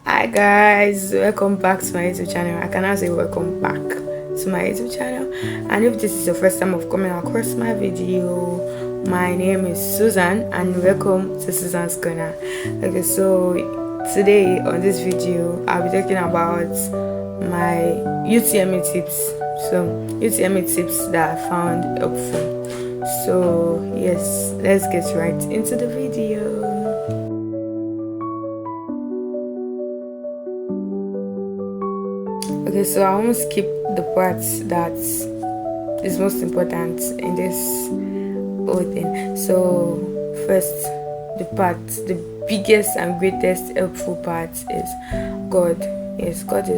Hi guys, welcome back to my YouTube channel. I can now say welcome back to my YouTube channel. And if this is your first time of coming across my video, my name is Susan and welcome to Susan's Corner. Okay, so today on this video I'll be talking about my UTME tips. So UTME tips that I found helpful. So yes, let's get right into the video. Okay, so I won't skip the parts that is most important in this whole thing. So first, the biggest and greatest helpful part is God. Yes, God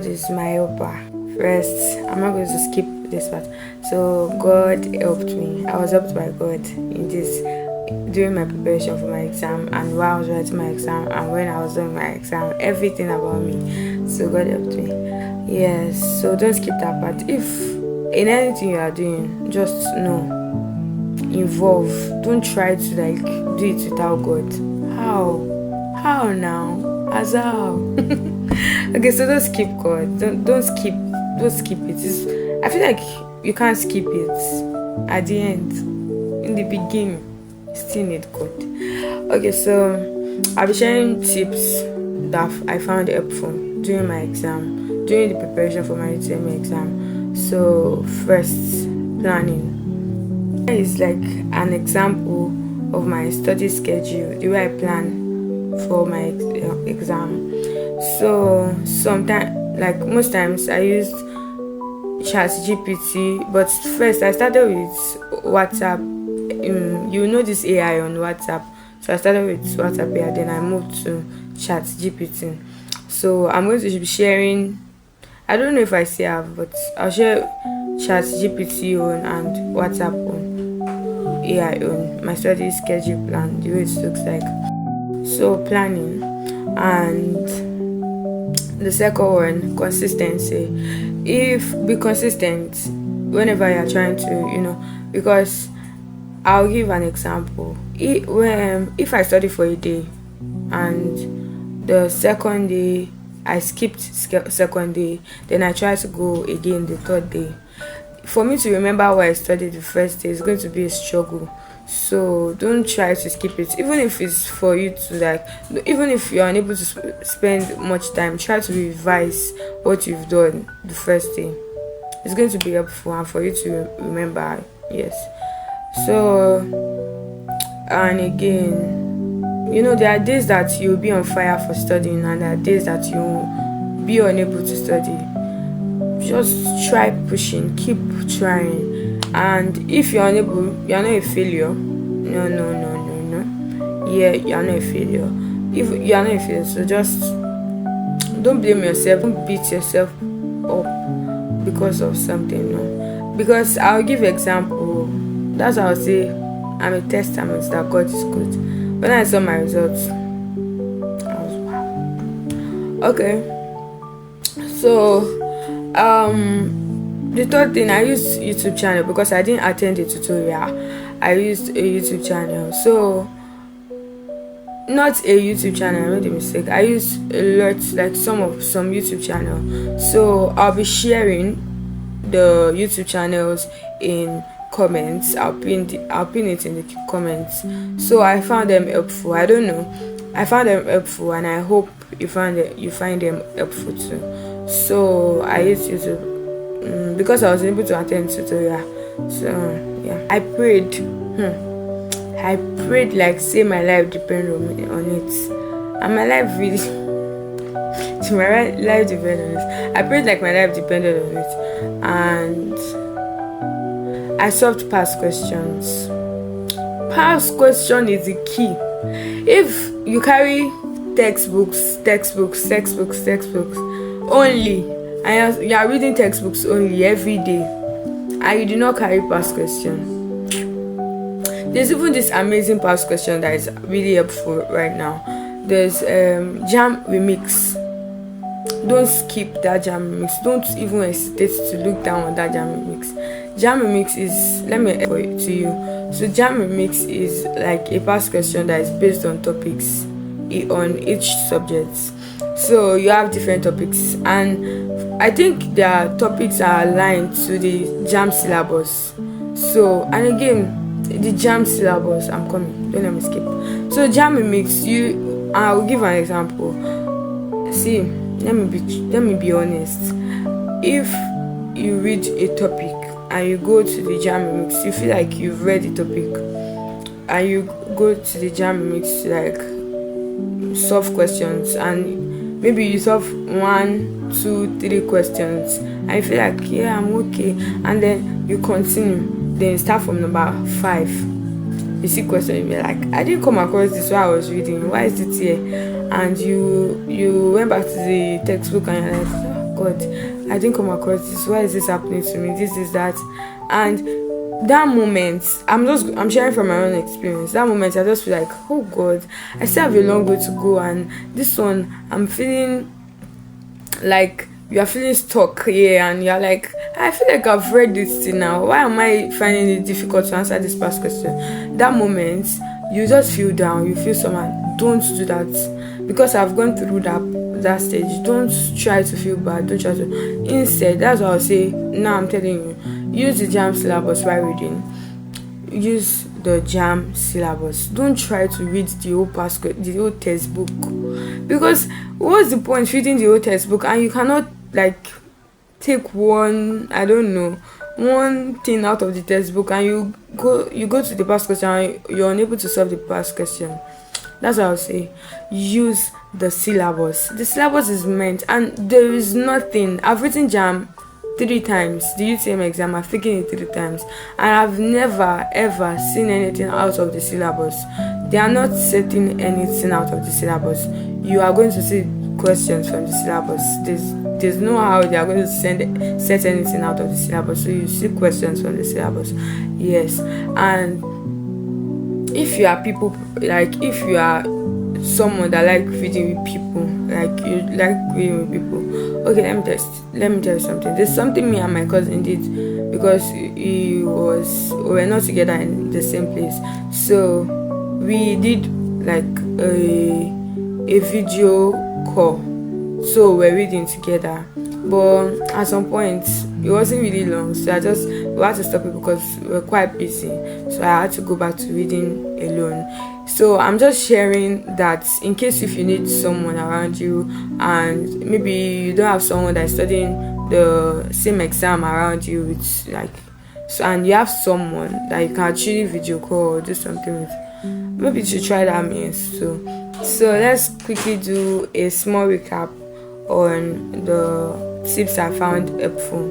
is my helper. First, I'm not going to skip this part. So God helped me. I was helped by God in this during my preparation for my exam, and while I was writing my exam, and when I was doing my exam, everything about me. So God helped me. Yes, so don't skip that part. If in anything you are doing, just know, involve. Don't try to do it without God. How now? As how? Okay, so don't skip God. Don't skip it. I feel like you can't skip it at the end. In the beginning, still need God. Okay, so I'll be sharing tips that I found helpful during my exam, during the preparation for my UTME exam. So first, planning. Here is like an example of my study schedule, the way I plan for my exam. So sometimes, like most times, I used ChatGPT, but first I started with WhatsApp. You know this AI on WhatsApp, so I started with WhatsApp AI, then I moved to ChatGPT. So I'm going to be sharing, I don't know if I still have, but I'll share ChatGPT on and WhatsApp on AI on my study schedule plan, the way it looks like. So planning. And the second one, consistency. Be consistent whenever you're trying to, because I'll give an example. If I study for a day and the second day I skipped second day, then I try to go again the third day, for me to remember what I studied the first day is going to be a struggle. So don't try to skip it, even if it's for you to even if you're unable to spend much time, try to revise what you've done the first day. It's going to be helpful and for you to remember. Yes. So, and again, there are days that you'll be on fire for studying, and there are days that you'll be unable to study. Just try pushing, keep trying, and if you're unable, you're not a failure. No. Yeah, you're not a failure. If you're not a failure, so just don't blame yourself, don't beat yourself up because of something. No, because I'll give an example. That's how I'll say I'm a testament that God is good. When I saw my results, I was wow. Okay. So the third thing, I used YouTube channel because I didn't attend a tutorial. I used a YouTube channel. So not a YouTube channel, I made a mistake. I used a lot, like some YouTube channel. So I'll be sharing the YouTube channels in comments. I'll pin it in the comments. So I found them helpful. I don't know, I found them helpful, and I hope you find them helpful too. So I used YouTube because I was able to attend tutorial. So yeah, I prayed like say my life depended on it, and my life really my life depended on it. I prayed like my life depended on it, and I solved past questions. Past question is the key. If you carry textbooks only, and you are reading textbooks only every day, and you do not carry past question, there's even this amazing past question that is really helpful right now. There's Jam Remix. Don't skip that Jam Remix. Don't even hesitate to look down on that Jam Remix. Jam Remix is, let me explain it to you. So Jam Remix is like a past question that is based on topics on each subject. So you have different topics, and I think their topics are aligned to the JAM syllabus. So, and again, the JAM syllabus, I'm coming, don't let me skip. So JAM mix, I will give an example. See, let me be honest. If you read a topic and you go to the JAM mix, you feel like you've read the topic, and you go to the JAM mix to like solve questions, and maybe you solve 1, 2, 3 questions, and you feel like, yeah, I'm okay, and then you continue, then you start from number 5. You see question, you're like, I didn't come across this while I was reading, why is it here? And you went back to the textbook and you're like, oh God, I didn't come across this, why is this happening to me, this is that. And that moment, I'm sharing from my own experience. That moment I just feel like, oh God, I still have a long way to go, and this one I'm feeling like you are feeling stuck here, and you're like, I feel like I've read this thing now. Why am I finding it difficult to answer this past question? That moment, you just feel down, you feel somehow. Don't do that, because I've gone through that stage. Don't try to feel bad. Don't try to. Instead, that's what I'll say. Now I'm telling you, use the JAM syllabus while reading. Use the JAM syllabus. Don't try to read the whole textbook, because what's the point reading the whole textbook and you cannot like take one thing out of the textbook, and you go to the past question and you're unable to solve the past question. That's what I'll say. Use the syllabus. The syllabus is meant, and there is nothing. I've written JAM 3 times, the UTME exam, I've taken it 3 times, and I've never ever seen anything out of the syllabus. They are not setting anything out of the syllabus. You are going to see questions from the syllabus. There's no how they are going to set anything out of the syllabus. So you see questions from the syllabus. Yes. And if you are if you are someone that like reading with people, like you like reading with people, okay, let me tell you something. There's something me and my cousin did, because we were not together in the same place. So we did like a video call. So we're reading together, but at some point it wasn't really long, so we had to stop it because we were quite busy. So I had to go back to reading alone. So I'm just sharing that in case if you need someone around you, and maybe you don't have someone that's studying the same exam around you, it's like, so, and you have someone that you can actually video call or do something with, maybe you should try that means. So let's quickly do a small recap on the tips I found helpful.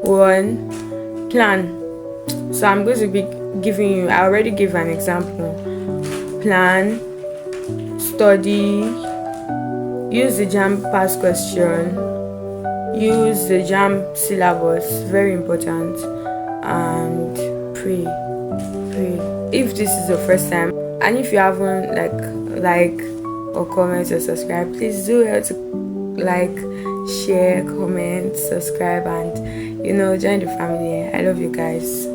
1, plan. So I'm going to be giving you, I already gave an example. Plan, study, use the JAM past question, use the JAM syllabus, very important, and pray. If this is your first time, and if you haven't like or comment or subscribe, please do help to like, share, comment, subscribe, and join the family. I love you guys.